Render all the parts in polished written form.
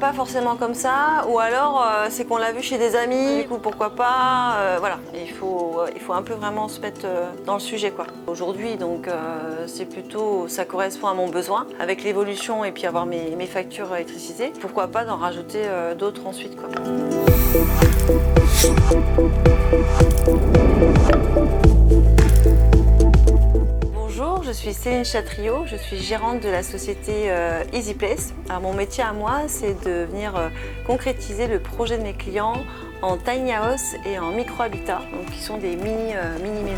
pas forcément comme ça, ou alors c'est qu'on l'a vu chez des amis, du coup pourquoi pas, voilà. Il faut un peu vraiment se mettre dans le sujet, quoi. Aujourd'hui, donc c'est plutôt, ça correspond à mon besoin, avec l'évolution et puis avoir mes factures électricité. Pourquoi pas d'en rajouter d'autres ensuite, quoi. Bonjour, je suis Céline Chatriot, je suis gérante de la société EasyPlace. Alors, mon métier à moi, c'est de venir concrétiser le projet de mes clients en tiny house et en micro-habitat, donc qui sont des mini-maisons.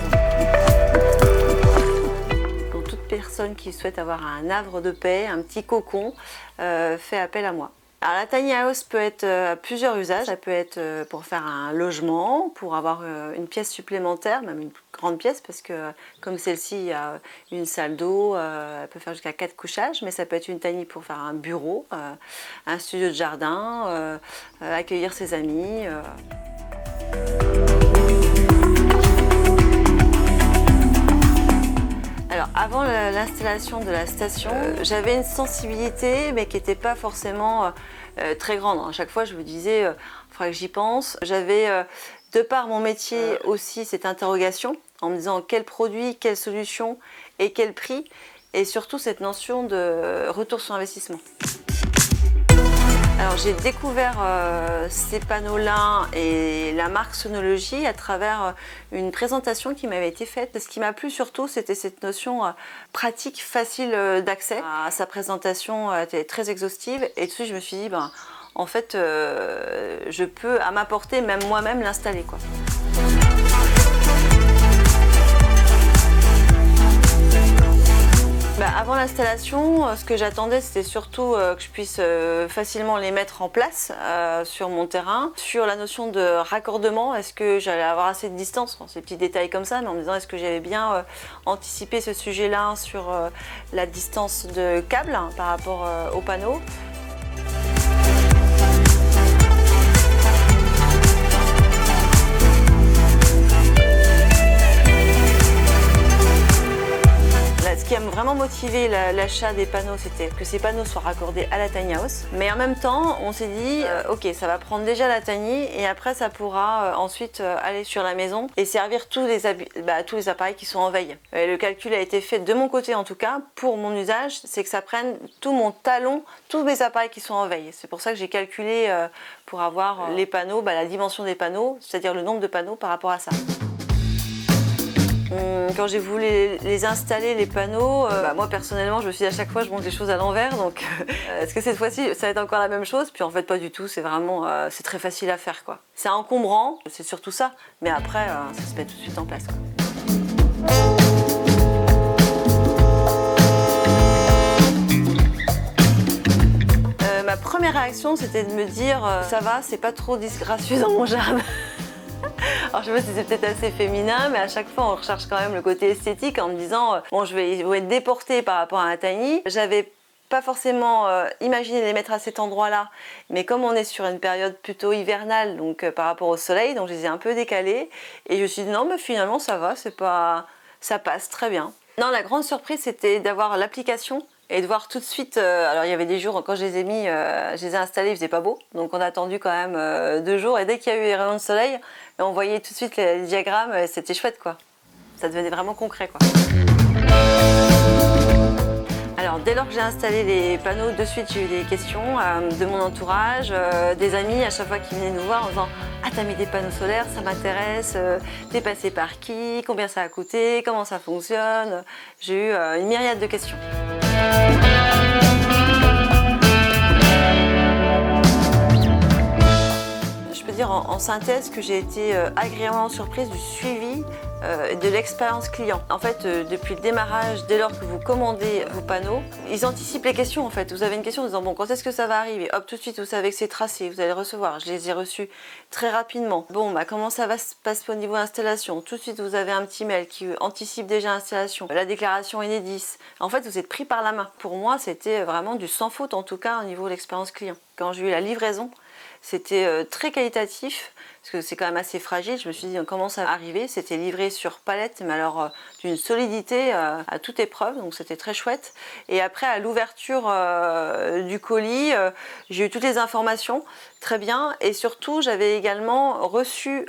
Donc, toute personne qui souhaite avoir un havre de paix, un petit cocon, fait appel à moi. Alors, la tiny house peut être à plusieurs usages. Ça peut être pour faire un logement, pour avoir une pièce supplémentaire, même une grande pièce, parce que comme celle-ci, il y a une salle d'eau, elle peut faire jusqu'à 4 couchages, mais ça peut être une tiny pour faire un bureau, un studio de jardin, accueillir ses amis. Alors, avant l'installation de la station, j'avais une sensibilité, mais qui n'était pas forcément très grande. À chaque fois, je me disais, il faudrait que j'y pense. J'avais, de par mon métier aussi, cette interrogation, en me disant quel produit, quelle solution et quel prix, et surtout cette notion de retour sur investissement. Alors j'ai découvert ces panneaux-là et la marque Sonologie à travers une présentation qui m'avait été faite. Ce qui m'a plu surtout, c'était cette notion pratique, facile d'accès. Sa présentation était très exhaustive et tout de suite je me suis dit, en fait, je peux à ma portée, même moi-même, l'installer, quoi. Avant l'installation, ce que j'attendais, c'était surtout que je puisse facilement les mettre en place sur mon terrain. Sur la notion de raccordement, est-ce que j'allais avoir assez de distance, ces petits détails comme ça, mais en me disant est-ce que j'avais bien anticipé ce sujet-là sur la distance de câble par rapport au panneau. Ce qui a vraiment motivé l'achat des panneaux, c'était que ces panneaux soient raccordés à la tiny house. Mais en même temps, on s'est dit, ok, ça va prendre déjà la tiny et après ça pourra ensuite aller sur la maison et servir tous les appareils qui sont en veille. Et le calcul a été fait de mon côté en tout cas, pour mon usage, c'est que ça prenne tout mon talon, tous mes appareils qui sont en veille. C'est pour ça que j'ai calculé pour avoir les panneaux, la dimension des panneaux, c'est-à-dire le nombre de panneaux par rapport à ça. Quand j'ai voulu les installer, les panneaux, moi personnellement je me suis dit à chaque fois je monte les choses à l'envers, donc est-ce que cette fois-ci ça va être encore la même chose? Puis en fait pas du tout, c'est vraiment c'est très facile à faire, quoi. C'est encombrant, c'est surtout ça, mais après ça se met tout de suite en place, quoi. Ma première réaction c'était de me dire ça va, c'est pas trop disgracieux dans mon jardin. Alors je sais pas si c'est peut-être assez féminin, mais à chaque fois on recherche quand même le côté esthétique en me disant bon, je vais être déportée par rapport à un tiny. J'avais pas forcément imaginé les mettre à cet endroit-là, mais comme on est sur une période plutôt hivernale, donc par rapport au soleil, donc je les ai un peu décalés et je me suis dit non, mais finalement ça va, ça passe très bien. Non, la grande surprise c'était d'avoir l'application et de voir tout de suite, alors il y avait des jours quand je les ai mis, je les ai installés, il faisait pas beau, donc on a attendu quand même 2 jours et dès qu'il y a eu les rayons de soleil, on voyait tout de suite les diagrammes, c'était chouette, quoi. Ça devenait vraiment concret, quoi. Alors dès lors que j'ai installé les panneaux, de suite j'ai eu des questions de mon entourage, des amis à chaque fois qui venaient nous voir en disant ah, t'as mis des panneaux solaires, ça m'intéresse, t'es passé par qui, combien ça a coûté, comment ça fonctionne. J'ai eu une myriade de questions. Je peux dire en synthèse que j'ai été agréablement surprise du suivi de l'expérience client. En fait, depuis le démarrage, dès lors que vous commandez vos panneaux, ils anticipent les questions en fait. Vous avez une question en disant bon, quand est-ce que ça va arriver? Hop, tout de suite, vous savez que c'est tracé, vous allez recevoir. Je les ai reçus très rapidement. Bon, comment ça va se passer au niveau installation? Tout de suite, vous avez un petit mail qui anticipe déjà l'installation. La déclaration Enedis. En fait, vous êtes pris par la main. Pour moi, c'était vraiment du sans faute en tout cas au niveau de l'expérience client. Quand j'ai eu la livraison, C'était très qualitatif, parce que c'est quand même assez fragile. Je me suis dit comment ça va arriver. C'était livré sur palette, mais alors d'une solidité à toute épreuve, donc c'était très chouette. Et après, à l'ouverture du colis, j'ai eu toutes les informations, très bien. Et surtout, j'avais également reçu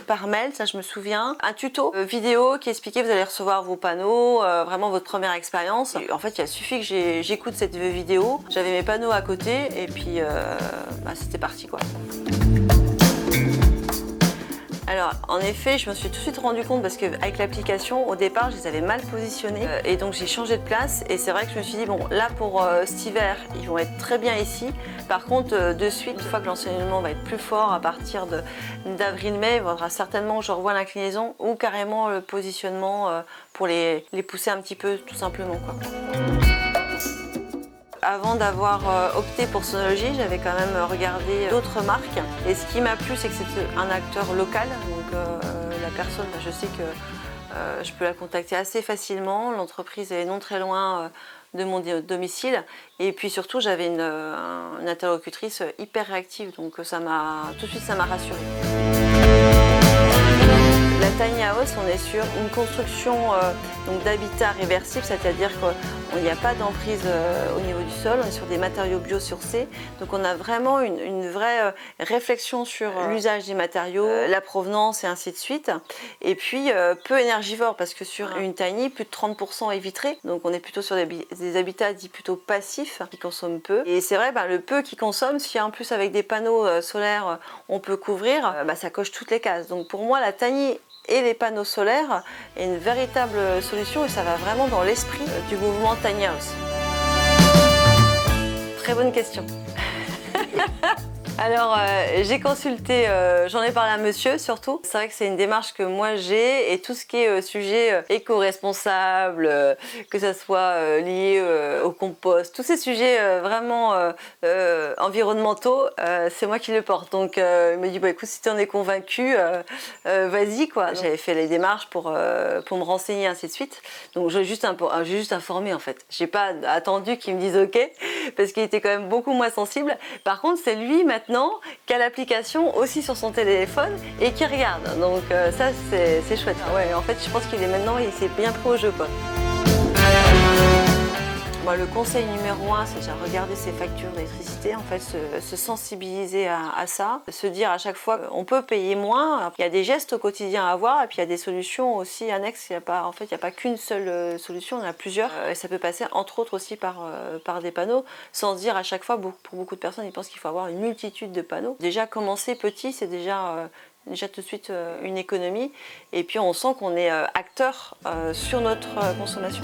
par mail, ça je me souviens, un tuto vidéo qui expliquait vous allez recevoir vos panneaux, vraiment votre première expérience. En fait, il a suffi que j'écoute cette vidéo, j'avais mes panneaux à côté et puis c'était parti quoi. Alors en effet, je me suis tout de suite rendu compte parce qu'avec l'application, au départ, je les avais mal positionnés et donc j'ai changé de place et c'est vrai que je me suis dit bon là pour cet hiver, ils vont être très bien ici. Par contre, de suite, une fois que l'enseignement va être plus fort à partir d'avril-mai, il faudra certainement que je revoie l'inclinaison ou carrément le positionnement pour les pousser un petit peu tout simplement quoi. Avant d'avoir opté pour Sonologie, j'avais quand même regardé d'autres marques. Et ce qui m'a plu, c'est que c'est un acteur local. Donc la personne, je sais que je peux la contacter assez facilement. L'entreprise est non très loin de mon domicile. Et puis surtout, j'avais une interlocutrice hyper réactive. Donc tout de suite, ça m'a rassurée. La tiny house, on est sur une construction d'habitat réversible, c'est-à-dire qu'il n'y a pas d'emprise au niveau du sol, on est sur des matériaux biosourcés. Donc on a vraiment une vraie réflexion sur l'usage des matériaux, la provenance et ainsi de suite. Et puis peu énergivore parce que sur une tiny, plus de 30% est vitré. Donc on est plutôt sur des habitats dits plutôt passifs qui consomment peu. Et c'est vrai, le peu qui consomme, si en plus avec des panneaux solaires on peut couvrir, ça coche toutes les cases. Donc pour moi la tiny et les panneaux solaires est une véritable solution et ça va vraiment dans l'esprit du mouvement Tiny House. Très bonne question. Alors j'ai consulté, j'en ai parlé à monsieur surtout. C'est vrai que c'est une démarche que moi j'ai et tout ce qui est sujet éco-responsable, que ça soit lié au compost, tous ces sujets vraiment environnementaux, c'est moi qui le porte. Donc il me dit écoute si tu en es convaincu, vas-y quoi. J'avais fait les démarches pour me renseigner ainsi de suite. Donc j'ai juste informé en fait. J'ai pas attendu qu'il me dise ok parce qu'il était quand même beaucoup moins sensible. Par contre c'est lui maintenant qui a l'application aussi sur son téléphone et qui regarde. Donc ça c'est chouette. Ouais, en fait je pense qu'il est maintenant, il s'est bien pris au jeu quoi. Bon, le conseil numéro 1, c'est déjà regarder ses factures d'électricité, en fait, se sensibiliser à ça, se dire à chaque fois qu'on peut payer moins. Il y a des gestes au quotidien à avoir et puis il y a des solutions aussi annexes. Il n'y a pas qu'une seule solution, il y en a plusieurs. Et ça peut passer entre autres aussi par des panneaux, sans se dire à chaque fois, pour beaucoup de personnes, ils pensent qu'il faut avoir une multitude de panneaux. Déjà commencer petit, c'est déjà tout de suite une économie. Et puis on sent qu'on est acteur sur notre consommation.